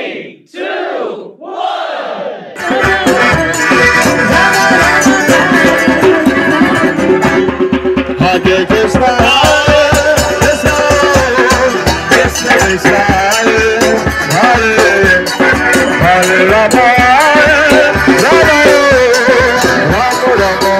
3, 2, 1. Hare Krishna, Krishna, Krishna Krishna, Hare Hare Rama, Rama Rama Rama,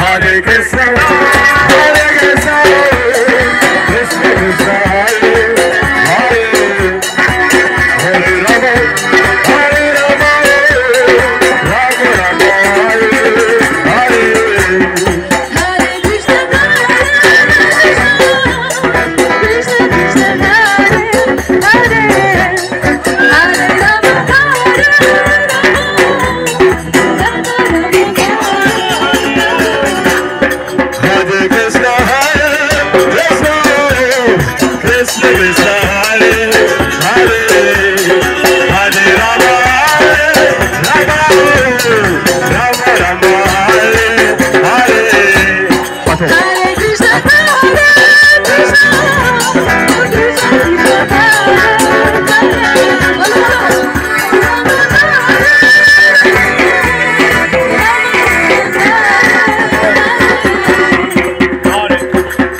Hare Krishna, Hare Krishna, Hare Krishna, Krishna Krishna, Hare Hare Rama, Hare Rama, Rama Rama, Hare Krishna, Krishna, Hare Hare, Hare Rama, Rama Rama, Rama Hare Hare.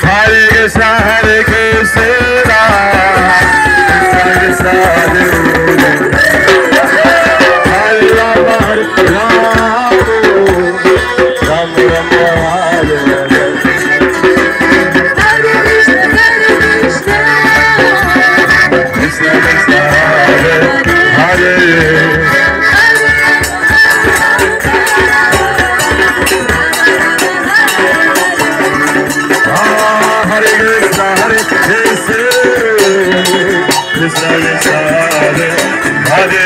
Hare Krishna, Hare Krishna, Hare Krishna, Krishna Krishna, Hare Rama, Hare Rama, Rama Rama, Hare Hare. Krishna Krishna, Hare Hare. Hare Krishna, Hare Krishna, Krishna Krishna, Hare Hare,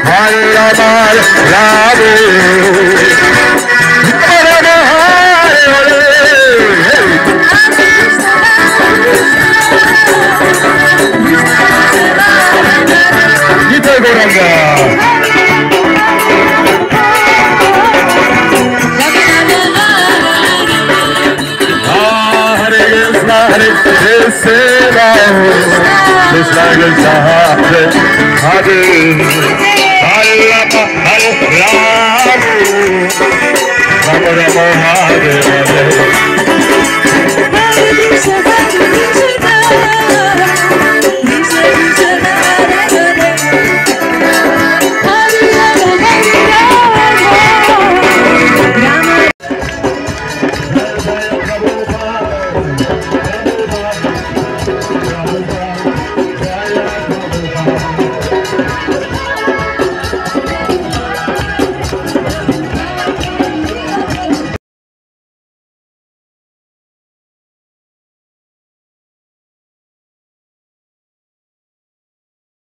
Hare Rama, Rama Rama, Hare Hare. Gita Gauranga. Hare Krishna, Hare Krishna, Krishna Krishna, Hare Hare, Hare Rama, Hare Rama, Rama Rama, Hare Hare.